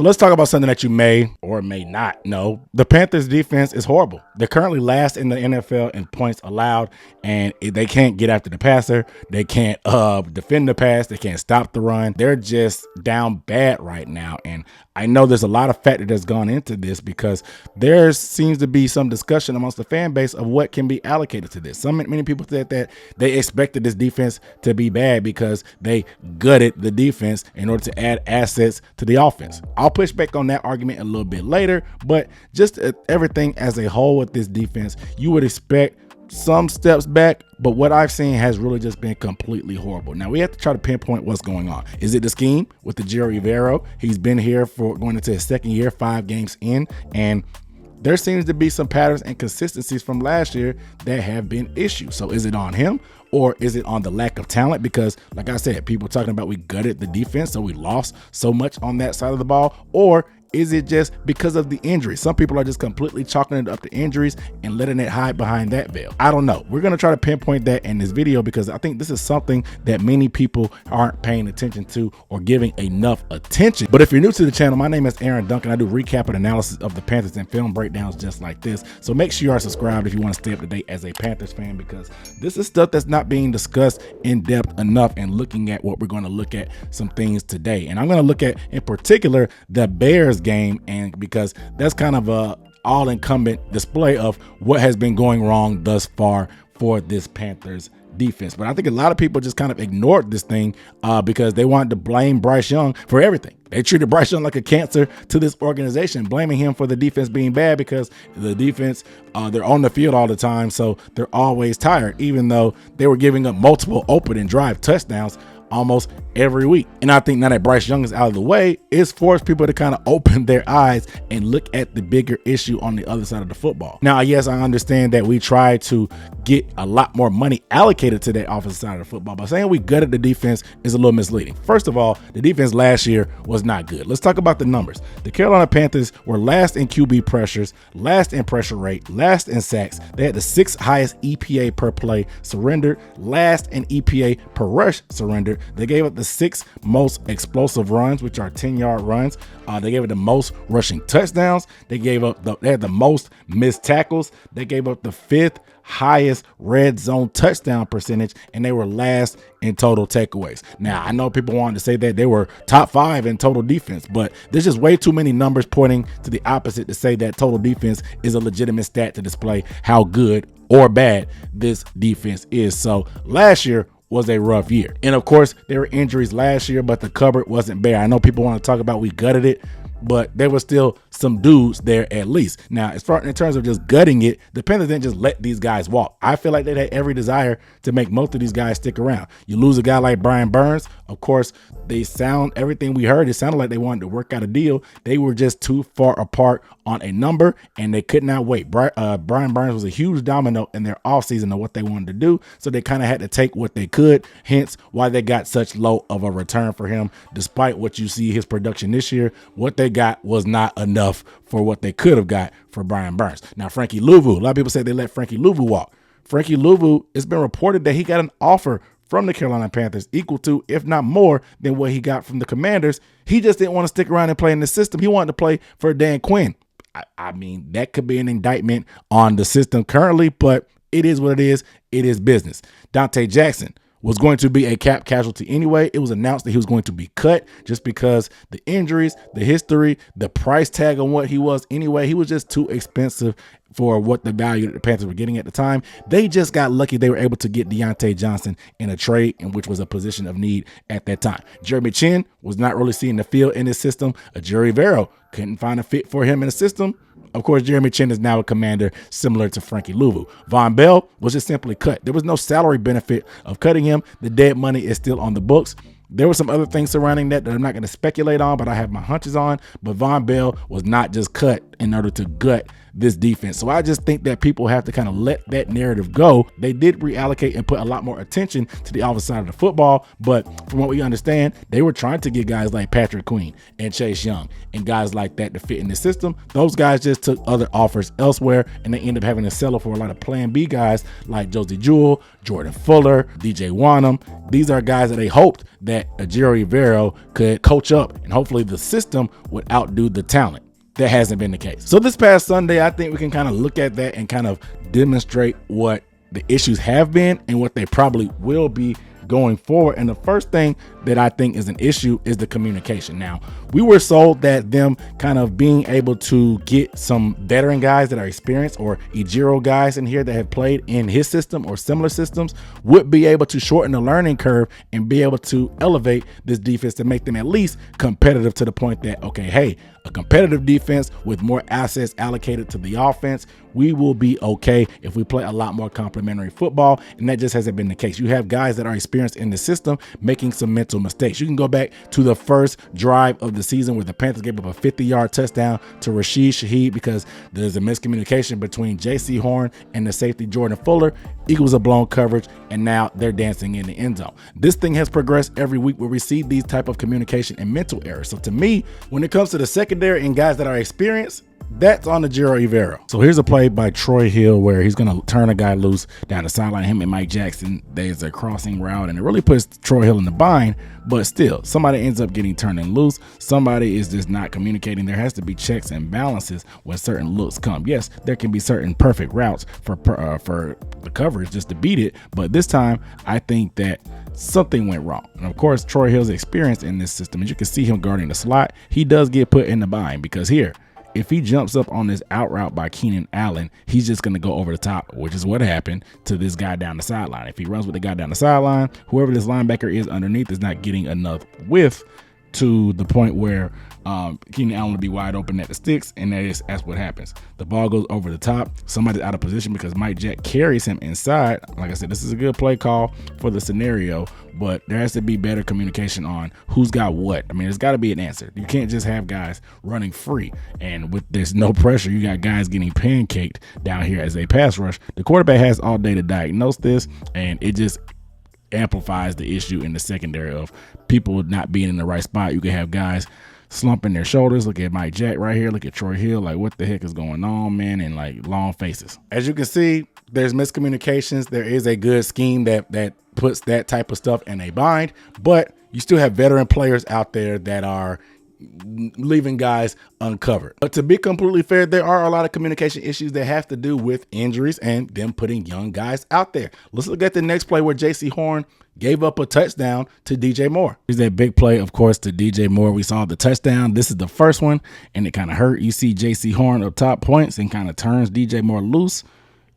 So let's talk about something that you may or may not know. The Panthers defense is horrible. They're currently last in the NFL in points allowed, and they can't get after the passer. They can't defend the pass. They can't stop the run. They're just down bad right now. And I know there's a lot of factor that's gone into this because there seems to be some discussion amongst the fan base of what can be allocated to this. Many people said that they expected this defense to be bad because they gutted the defense in order to add assets to the offense. I'll push back on that argument a little bit later, but just everything as a whole with this defense, you would expect some steps back, but what I've seen has really just been completely horrible. Now we have to try to pinpoint what's going on. Is it the scheme with the Ejiro Evero? He's been here for going into his second year, 5 games in, and there seems to be some patterns and consistencies from last year that have been issues. So is it on him or is it on the lack of talent? Because like I said, people talking about we gutted the defense, so we lost so much on that side of the ball, or is it just because of the injuries? Some people are just completely chalking it up to injuries and letting it hide behind that veil. I don't know. We're going to try to pinpoint that in this video because I think this is something that many people aren't paying attention to or giving enough attention. But if you're new to the channel, my name is Aaron Duncan. I do recap and analysis of the Panthers and film breakdowns just like this. So make sure you are subscribed if you want to stay up to date as a Panthers fan, because this is stuff that's not being discussed in depth enough. And looking at what we're going to look at some things today. And I'm going to look at in particular the Bears game, and because that's kind of a all-incumbent display of what has been going wrong thus far for this Panthers defense. But I think a lot of people just kind of ignored this thing because they wanted to blame Bryce Young for everything. They treated Bryce Young like a cancer to this organization, blaming him for the defense being bad because the defense, they're on the field all the time, so they're always tired, even though they were giving up multiple open and drive touchdowns almost every week. And I think now that Bryce Young is out of the way, it's forced people to kind of open their eyes and look at the bigger issue on the other side of the football. Now, yes, I understand that we try to get a lot more money allocated to that offensive side of the football, but saying we gutted the defense is a little misleading. First of all, the defense last year was not good. Let's talk about the numbers. The Carolina Panthers were last in QB pressures, last in pressure rate, last in sacks. They had the 6th highest EPA per play surrendered, last in EPA per rush surrendered. They gave up the 6th most explosive runs, which are 10-yard runs. They gave it the most rushing touchdowns. They had the most missed tackles. They gave up the 5th highest red zone touchdown percentage, and they were last in total takeaways. Now, I know people wanted to say that they were top 5 in total defense, but there's just way too many numbers pointing to the opposite to say that total defense is a legitimate stat to display how good or bad this defense is. So last year was a rough year. And of course, there were injuries last year, but the cupboard wasn't bare. I know people want to talk about we gutted it, but there was still some dudes there at least. Now, as far in terms of just gutting it, the Panthers didn't just let these guys walk. I feel like they had every desire to make most of these guys stick around. You lose a guy like Brian Burns, of course, everything we heard, it sounded like they wanted to work out a deal. They were just too far apart on a number, and they could not wait. Brian Burns was a huge domino in their offseason of what they wanted to do, so they kind of had to take what they could, hence why they got such low of a return for him. Despite what you see his production this year, what they got was not enough for what they could have got for Brian Burns. Now, Frankie Louvu, a lot of people say they let Frankie Louvu walk. Frankie Louvu, it's been reported that he got an offer from the Carolina Panthers equal to, if not more, than what he got from the Commanders. He just didn't want to stick around and play in the system. He wanted to play for Dan Quinn. I mean, that could be an indictment on the system currently, but it is what it is. It is business. Dante Jackson was going to be a cap casualty anyway. It was announced that he was going to be cut just because the injuries, the history, the price tag on what he was anyway. He was just too expensive for what the value that the Panthers were getting at the time. They just got lucky they were able to get Deontay Johnson in a trade, in which was a position of need at that time. Jeremy Chin was not really seeing the field in his system. Ejiro Evero couldn't find a fit for him in the system. Of course, Jeremy Chin is now a Commander similar to Frankie Louvu. Von Bell was just simply cut. There was no salary benefit of cutting him. The dead money is still on the books. There were some other things surrounding that I'm not going to speculate on, but I have my hunches on. But Von Bell was not just cut in order to gut this defense. So I just think that people have to kind of let that narrative go. They did reallocate and put a lot more attention to the offensive side of the football, but from what we understand, they were trying to get guys like Patrick Queen and Chase Young and guys like that to fit in the system. Those guys just took other offers elsewhere, and they ended up having to settle for a lot of plan B guys like Josie Jewell, Jordan Fuller, DJ Wanham. These are guys that they hoped that Ejiro Evero could coach up, and hopefully the system would outdo the talent. That hasn't been the case. So this past Sunday, I think we can kind of look at that and kind of demonstrate what the issues have been and what they probably will be going forward. And the first thing that I think is an issue is the communication. Now, we were sold that them kind of being able to get some veteran guys that are experienced or Ejiro guys in here that have played in his system or similar systems would be able to shorten the learning curve and be able to elevate this defense to make them at least competitive to the point that, okay, hey, a competitive defense with more assets allocated to the offense, we will be okay if we play a lot more complementary football. And that just hasn't been the case. You have guys that are experienced in the system making some mental mistakes. You can go back to the first drive of the season where the Panthers gave up a 50-yard touchdown to Rashid Shaheed because there's a miscommunication between J.C. Horn and the safety Jordan Fuller. Equals a blown coverage, and now they're dancing in the end zone. This thing has progressed every week where we see these type of communication and mental errors. So to me, when it comes to the secondary and guys that are experienced, that's on Ejiro Evero. So here's a play by Troy Hill where he's going to turn a guy loose down the sideline. Him and Mike Jackson, there's a crossing route, and it really puts Troy Hill in the bind. But still, somebody ends up getting turned and loose. Somebody is just not communicating. There has to be checks and balances when certain looks come. Yes, there can be certain perfect routes for the coverage just to beat it. But this time, I think that something went wrong. And of course, Troy Hill's experience in this system, as you can see him guarding the slot, he does get put in the bind because here, if he jumps up on this out route by Keenan Allen, he's just going to go over the top, which is what happened to this guy down the sideline. If he runs with the guy down the sideline, whoever this linebacker is underneath is not getting enough width to the point where Keenan Allen will be wide open at the sticks, and that's what happens. The ball goes over the top. Somebody's out of position because Mike Jack carries him inside. Like I said, this is a good play call for the scenario, but there has to be better communication on who's got what. I mean, there's got to be an answer. You can't just have guys running free, and with this no pressure, you got guys getting pancaked down here as a pass rush. The quarterback has all day to diagnose this, and it just amplifies the issue in the secondary of people not being in the right spot. You can have guys slumping their shoulders. Look at Mike Jack right here. Look at Troy Hill. Like, what the heck is going on, man? And like long faces. As you can see, there's miscommunications. There is a good scheme that puts that type of stuff in a bind, but you still have veteran players out there that are leaving guys uncovered. But to be completely fair, there are a lot of communication issues that have to do with injuries and them putting young guys out there. Let's look at the next play where J.C. Horn gave up a touchdown to DJ Moore. Here's that big play, of course, to DJ Moore. We saw the touchdown. This is the first one, and it kind of hurt. You see J.C. Horn up top points and kind of turns DJ Moore loose.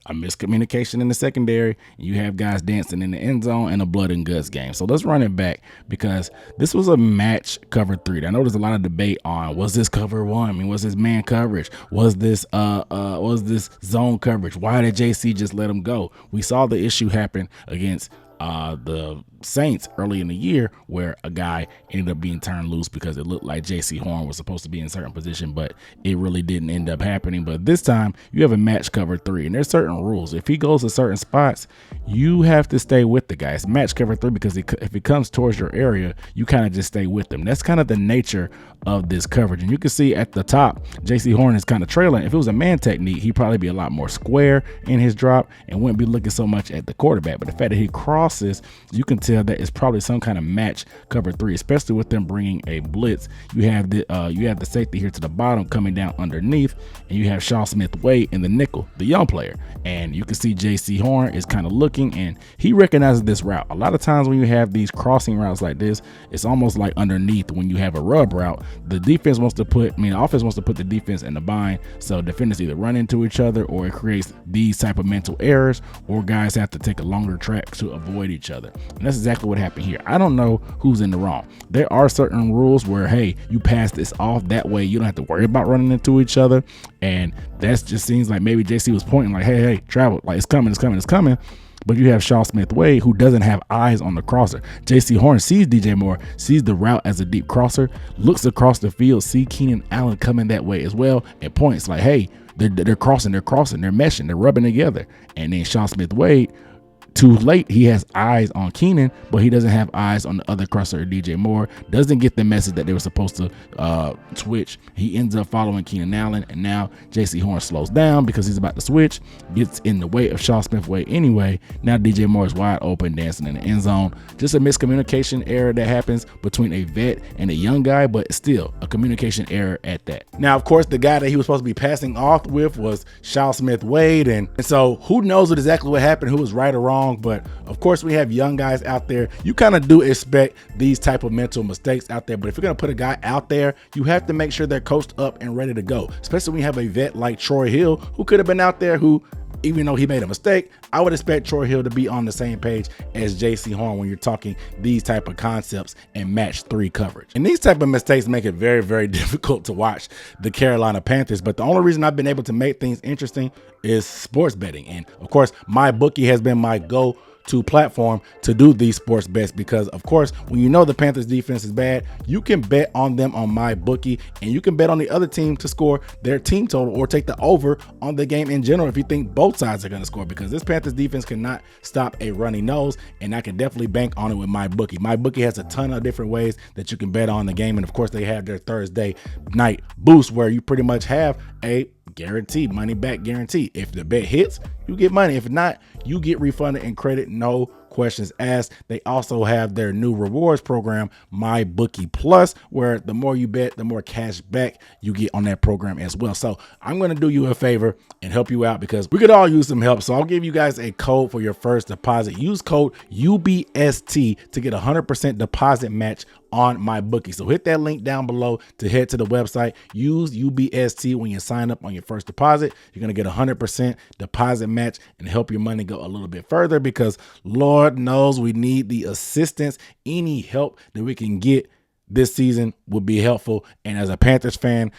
A miscommunication in the secondary. You have guys dancing in the end zone and a blood and guts game. So let's run it back because this was a match cover 3. I know there's a lot of debate on, was this cover 1? I mean, was this man coverage? Was this zone coverage? Why did JC just let him go? We saw the issue happen against the Saints early in the year where a guy ended up being turned loose because it looked like J.C. Horn was supposed to be in a certain position, but it really didn't end up happening. But this time you have a match cover 3, and there's certain rules. If he goes to certain spots, you have to stay with the guy. It's match cover 3 because if it comes towards your area, you kind of just stay with them. That's kind of the nature of this coverage. And you can see at the top, J.C. Horn is kind of trailing. If it was a man technique, he'd probably be a lot more square in his drop and wouldn't be looking so much at the quarterback. But the fact that he crosses, you can tell that it's probably some kind of match cover 3, especially with them bringing a blitz. You have the safety here to the bottom coming down underneath, and you have Shaw Smith-Wade in the nickel, the young player. And you can see J.C. Horn is kind of looking, and he recognizes this route. A lot of times when you have these crossing routes like this, it's almost like underneath when you have a rub route. The offense wants to put the defense in the bind, so defenders either run into each other or it creates these type of mental errors, or guys have to take a longer track to avoid each other. And that's exactly what happened here. I don't know who's in the wrong. There are certain rules where, hey, you pass this off that way, you don't have to worry about running into each other. And that just seems like maybe JC was pointing like, hey, travel, like it's coming. but you have Shaw Smith-Wade, who doesn't have eyes on the crosser. J.C. Horn sees DJ Moore, sees the route as a deep crosser, looks across the field, see Keenan Allen coming that way as well, and points like, hey, they're crossing, they're meshing, they're rubbing together. And then Shaw Smith-Wade, too late, he has eyes on Keenan, but he doesn't have eyes on the other crosser, DJ Moore. Doesn't get the message that they were supposed to switch. He ends up following Keenan Allen, and now J.C. Horn slows down because he's about to switch, gets in the way of Shaw Smith-Wade anyway. Now DJ Moore is wide open, dancing in the end zone. Just a miscommunication error that happens between a vet and a young guy, but still a communication error at that. Now, of course, the guy that he was supposed to be passing off with was Shaw Smith-Wade, and so who knows exactly what happened, who was right or wrong. But of course, we have young guys out there. You kind of do expect these type of mental mistakes out there, but if you're going to put a guy out there, you have to make sure they're coached up and ready to go, especially when you have a vet like Troy Hill, who could have been out there, who, even though he made a mistake, I would expect Troy Hill to be on the same page as J.C. Horn when you're talking these type of concepts and match 3 coverage. And these type of mistakes make it very, very difficult to watch the Carolina Panthers. But the only reason I've been able to make things interesting is sports betting. And of course, my bookie has been my go-to platform to do these sports bets, because of course, when you know the Panthers defense is bad, you can bet on them on my bookie, and you can bet on the other team to score their team total or take the over on the game in general if you think both sides are going to score, because this Panthers defense cannot stop a runny nose, and I can definitely bank on it with my bookie. My bookie has a ton of different ways that you can bet on the game, and of course they have their Thursday night boost where you pretty much have a guaranteed money back guarantee. If the bet hits, you get money. If not, you get refunded and credit, no questions asked. They also have their new rewards program, My Bookie Plus, where the more you bet, the more cash back you get on that program as well. So I'm going to do you a favor and help you out, because we could all use some help. So I'll give you guys a code for your first deposit. Use code UBST to get 100% deposit match on my bookie. So hit that link down below to head to the website. Use UBST when you sign up on your first deposit. You're going to get 100% deposit match and help your money go a little bit further, because Lord knows we need the assistance. Any help that we can get this season would be helpful. And as a Panthers fan,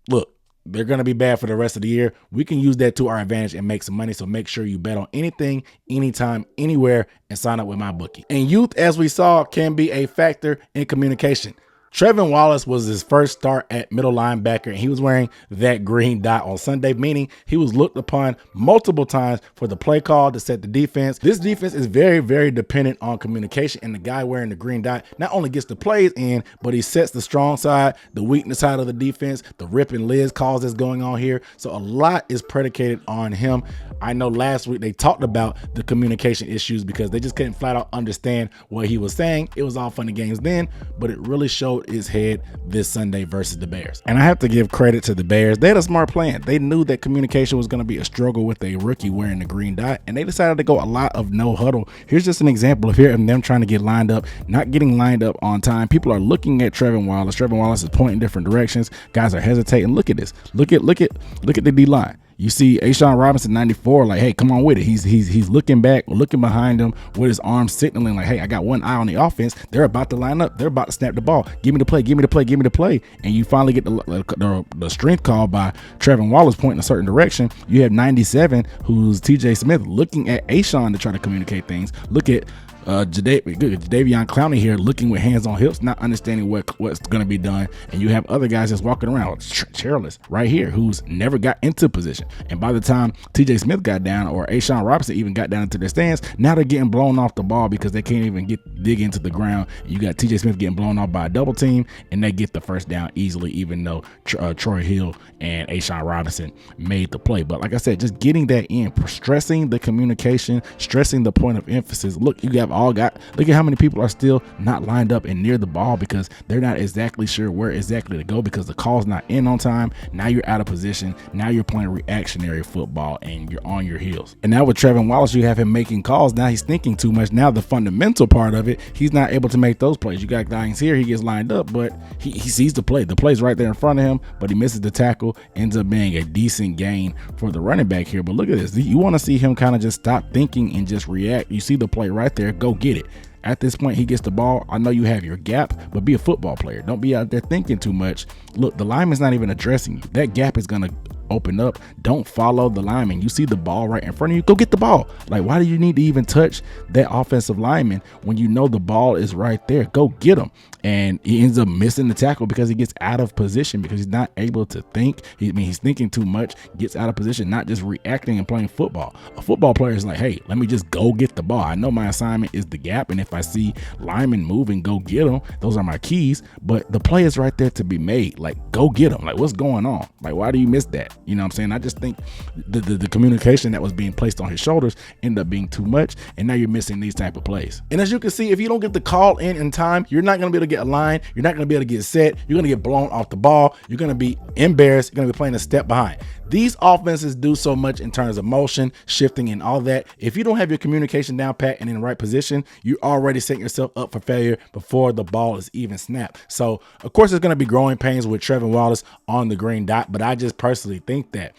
look, they're going to be bad for the rest of the year. We can use that to our advantage and make some money. So make sure you bet on anything, anytime, anywhere, and sign up with my bookie. And youth, as we saw, can be a factor in communication. Trevin Wallace was his first start at middle linebacker, and he was wearing that green dot on Sunday, meaning he was looked upon multiple times for the play call to set the defense. This defense is very, very dependent on communication, and the guy wearing the green dot not only gets the plays in, but he sets the strong side, the weakness side of the defense, the rip and Liz calls that's going on here. So a lot is predicated on him. I know last week they talked about the communication issues because they just couldn't flat out understand what he was saying. It was all fun and games then, but it really showed his head this Sunday versus the Bears. And I have to give credit to the Bears. They had a smart plan. They knew that communication was going to be a struggle with a rookie wearing the green dot, and they decided to go a lot of no huddle. Here's just an example of them trying to get lined up, not getting lined up on time. People are looking at Trevin Wallace. Trevin Wallace is pointing different directions. Guys are hesitating. Look at this. Look at the D line. You see Ejiro Evero 94, like, hey, come on with it. He's looking back, looking behind him with his arms signaling like, hey, I got one eye on the offense. They're about to line up. They're about to snap the ball. Give me the play, give me the play, give me the play. And you finally get the strength call by Trevin Wallace pointing a certain direction. You have 97, who's TJ Smith, looking at Ejiro to try to communicate things. Look at Jadeveon Clowney here looking with hands on hips, not understanding what's going to be done. And you have other guys just walking around, Chairless right here, who's never got into position. And by the time TJ Smith got down, or Ejiro Evero even got down into their stance, now they're getting blown off the ball because they can't even dig into the ground. You got TJ Smith getting blown off by a double team, and they get the first down easily, even though Troy Hill and Ejiro Evero made the play. But like I said, just getting that in, stressing the communication, stressing the point of emphasis. Look, look at how many people are still not lined up and near the ball because they're not exactly sure where exactly to go because the call's not in on time. Now you're out of position. Now you're playing reactionary football and you're on your heels. And now with Trevin Wallace, you have him making calls. Now he's thinking too much. Now the fundamental part of it, he's not able to make those plays. You got guys here, he gets lined up, but he sees the play. The play's right there in front of him, but he misses the tackle. Ends up being a decent gain for the running back here. But look at this. You want to see him kind of just stop thinking and just react. You see the play right there. Go get it. At this point, he gets the ball. I know you have your gap, but be a football player. Don't be out there thinking too much. Look, the lineman's not even addressing you. That gap is going to open up, don't follow the lineman. You see the ball right in front of you, go get the ball. Like, why do you need to even touch that offensive lineman when you know the ball is right there? Go get him. And he ends up missing the tackle because he gets out of position, because he's not able to think. He's thinking too much, gets out of position, not just reacting and playing football. A football player is like, hey, let me just go get the ball. I know my assignment is the gap, and if I see linemen moving, go get them. Those are my keys. But the play is right there to be made. Like, go get them. Like, what's going on? Like, why do you miss that? You know what I'm saying? I just think the communication that was being placed on his shoulders ended up being too much, and now you're missing these type of plays. And as you can see, if you don't get the call in time, you're not going to be able to get a line. You're not going to be able to get set. You're going to get blown off the ball. You're going to be embarrassed. You're going to be playing a step behind. These offenses do so much in terms of motion, shifting, and all that. If you don't have your communication down pat and in the right position, you already setting yourself up for failure before the ball is even snapped. So, of course, there's going to be growing pains with Trevin Wallace on the green dot, but I just personally think that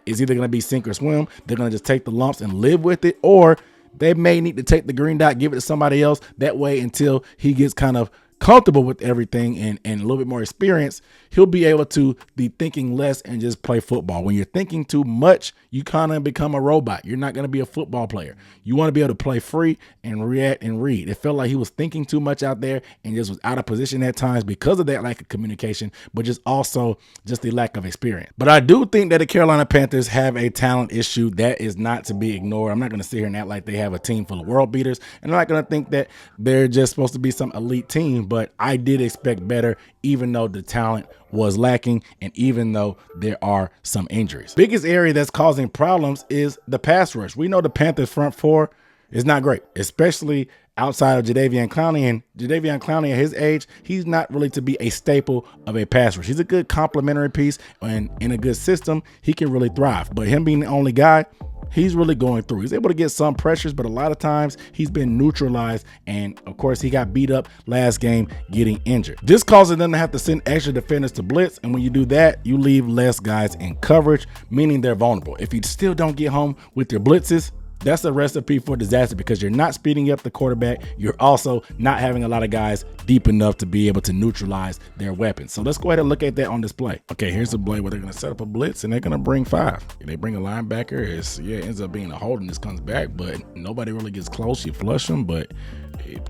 it's either going to be sink or swim. They're going to just take the lumps and live with it, or they may need to take the green dot, give it to somebody else that way until he gets kind of comfortable with everything and a little bit more experience. He'll be able to be thinking less and just play football. When you're thinking too much, you kind of become a robot. You're not going to be a football player. You want to be able to play free and react and read. It felt like he was thinking too much out there and just was out of position at times because of that lack of communication, but just also just the lack of experience. But I do think that the Carolina Panthers have a talent issue that is not to be ignored. I'm not going to sit here and act like they have a team full of world beaters, and I'm not going to think that they're just supposed to be some elite team, but I did expect better, even though the talent was lacking and even though there are some injuries. Biggest area that's causing problems is the pass rush. We know the Panthers front four is not great, especially outside of Jadeveon Clowney. And Jadeveon Clowney at his age, he's not really to be a staple of a pass rush. He's a good complementary piece, and in a good system, he can really thrive. But him being the only guy, he's really going through. He's able to get some pressures, but a lot of times he's been neutralized. And of course, he got beat up last game getting injured. This causes them to have to send extra defenders to blitz. And when you do that, you leave less guys in coverage, meaning they're vulnerable. If you still don't get home with your blitzes, that's a recipe for disaster, because you're not speeding up the quarterback. You're also not having a lot of guys deep enough to be able to neutralize their weapons. So let's go ahead and look at that on display. Okay, here's a play where they're going to set up a blitz and they're going to bring 5. They bring a linebacker. It ends up being a holding. This comes back, but nobody really gets close. You flush them, but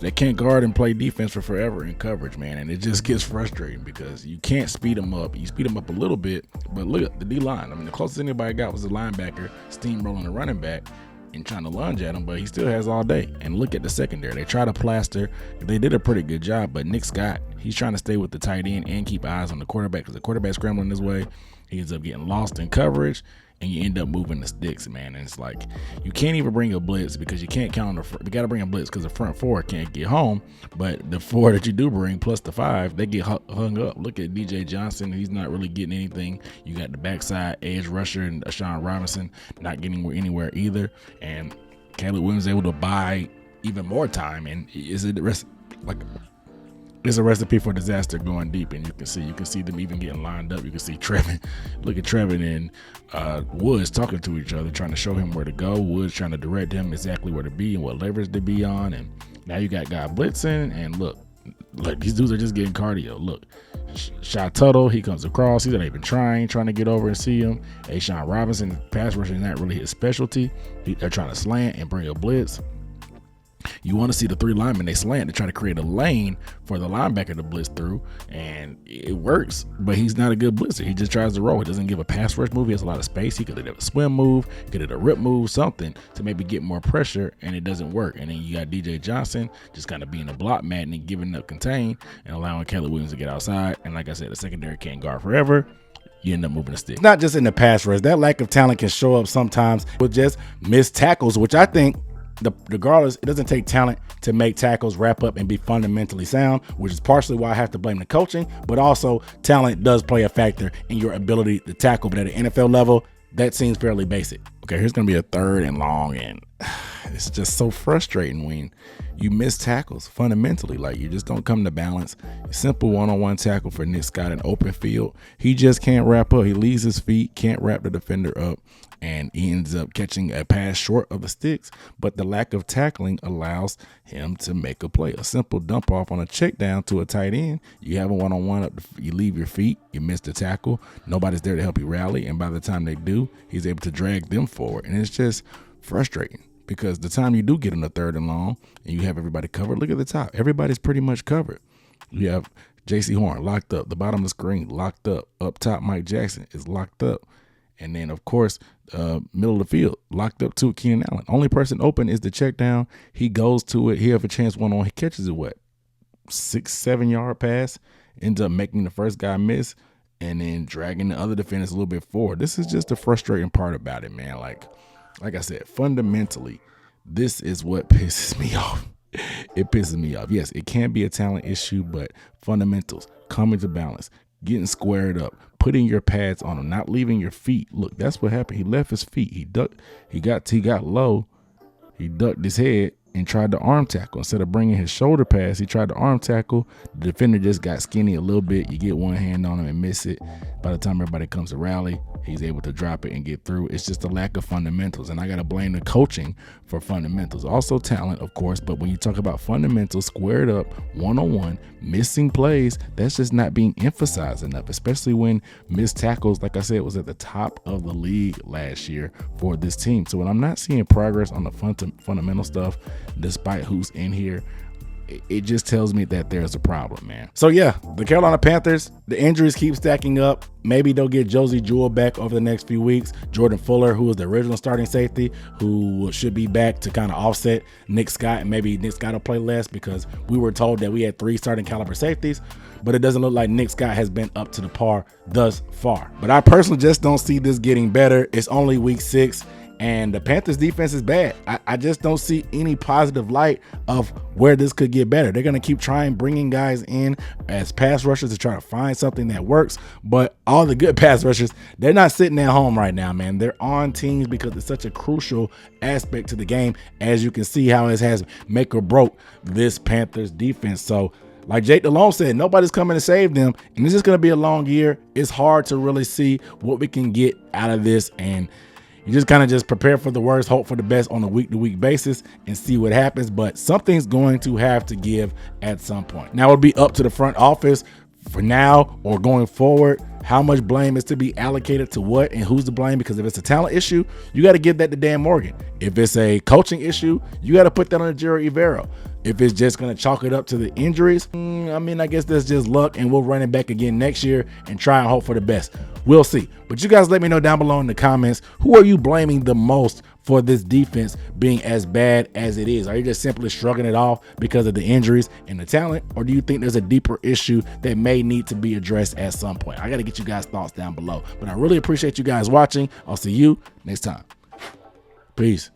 they can't guard and play defense for forever in coverage, man. And it just gets frustrating because you can't speed them up. You speed them up a little bit, but look at the D-line. I mean, the closest anybody got was the linebacker steamrolling the running back and trying to lunge at him, but he still has all day. And look at the secondary. They try to plaster. They did a pretty good job, but Nick Scott, he's trying to stay with the tight end and keep eyes on the quarterback, because the quarterback's scrambling this way. He ends up getting lost in coverage, and you end up moving the sticks, man. And it's like, you can't even bring a blitz because you can't count on you got to bring a blitz because the front 4 can't get home, but the 4 that you do bring plus the 5, they get hung up. Look at DJ Johnson. He's not really getting anything. You got the backside edge rusher and Sean Robinson not getting anywhere either. And Caleb Williams able to buy even more time, and it's a recipe for disaster going deep. And you can see them even getting lined up. You can see Trevin, look at Trevin and Woods talking to each other, trying to show him where to go. Woods trying to direct him exactly where to be and what leverage to be on. And now you got guy blitzing, and look, these dudes are just getting cardio. Look, Shy Tuttle, he comes across. He's not even trying to get over and see him. Sean Robinson, pass rushing is not really his specialty. They're trying to slant and bring a blitz. You want to see the 3 linemen, they slant to try to create a lane for the linebacker to blitz through, and it works, but he's not a good blitzer. He just tries to roll. He doesn't give a pass rush move. He has a lot of space. He could have done a swim move, could have done a rip move, something to maybe get more pressure, and it doesn't work. And then you got DJ Johnson just kind of being a block man and giving up contain and allowing Caleb Williams to get outside. And like I said, the secondary can't guard forever. You end up moving the stick. It's not just in the pass rush. That lack of talent can show up sometimes with just missed tackles, which I think, regardless, it doesn't take talent to make tackles wrap up and be fundamentally sound, which is partially why I have to blame the coaching, but also talent does play a factor in your ability to tackle. But at an NFL level, that seems fairly basic. Okay, here's going to be a 3rd and long, and it's just so frustrating when you miss tackles fundamentally. Like, you just don't come to balance. Simple one-on-one tackle for Nick Scott in open field. He just can't wrap up. He leaves his feet, can't wrap the defender up, and he ends up catching a pass short of the sticks, but the lack of tackling allows him to make a play. A simple dump off on a check down to a tight end. You have a one-on-one up, you leave your feet, you miss the tackle, nobody's there to help you rally, and by the time they do, he's able to drag them forward. And it's just frustrating because the time you do get in the 3rd and long and you have everybody covered, look at the top. Everybody's pretty much covered. You have J.C. Horn locked up, the bottom of the screen locked up, up top Mike Jackson is locked up. And then, of course, middle of the field, locked up to Keenan Allen. Only person open is the check down. He goes to it. He have a chance one-on. He catches it, 6-7 yard pass, ends up making the first guy miss, and then dragging the other defenders a little bit forward. This is just the frustrating part about it, man. Like I said, fundamentally, this is what pisses me off. It pisses me off. Yes, it can be a talent issue, but fundamentals, coming to balance, getting squared up, putting your pads on him, not leaving your feet. Look, that's what happened. He left his feet. He ducked. He got low. He ducked his head and tried to arm tackle. Instead of bringing his shoulder pass, he tried to arm tackle. The defender just got skinny a little bit. You get one hand on him and miss it. By the time everybody comes to rally, he's able to drop it and get through. It's just a lack of fundamentals, and I got to blame the coaching for fundamentals. Also talent, of course, but when you talk about fundamentals, squared up, one-on-one, missing plays, that's just not being emphasized enough, especially when missed tackles, like I said, was at the top of the league last year for this team. So when I'm not seeing progress on the fundamental stuff, despite who's in here, it just tells me that there's a problem, man. So yeah, the Carolina Panthers, the injuries keep stacking up. Maybe they'll get Josie Jewell back over the next few weeks. Jordan Fuller, who was the original starting safety, who should be back to kind of offset Nick Scott. And maybe Nick Scott will play less because we were told that we had 3 starting caliber safeties, but it doesn't look like Nick Scott has been up to the par thus far. But I personally just don't see this getting better. It's only week 6. And the Panthers defense is bad. I just don't see any positive light of where this could get better. They're going to keep trying bringing guys in as pass rushers to try to find something that works. But all the good pass rushers, they're not sitting at home right now, man. They're on teams because it's such a crucial aspect to the game. As you can see how it has make or broke this Panthers defense. So like Jake Delhomme said, nobody's coming to save them. And this is going to be a long year. It's hard to really see what we can get out of this. And you just kind of just prepare for the worst, hope for the best on a week-to-week basis and see what happens. But something's going to have to give at some point. Now it'll be up to the front office for now or going forward, how much blame is to be allocated to what and who's to blame. Because if it's a talent issue, you got to give that to Dan Morgan. If it's a coaching issue, you got to put that on Ejiro Evero. If it's just going to chalk it up to the injuries, I guess that's just luck, and we'll run it back again next year and try and hope for the best. We'll see. But you guys let me know down below in the comments, who are you blaming the most for this defense being as bad as it is? Are you just simply shrugging it off because of the injuries and the talent? Or do you think there's a deeper issue that may need to be addressed at some point? I got to get you guys' thoughts down below. But I really appreciate you guys watching. I'll see you next time. Peace.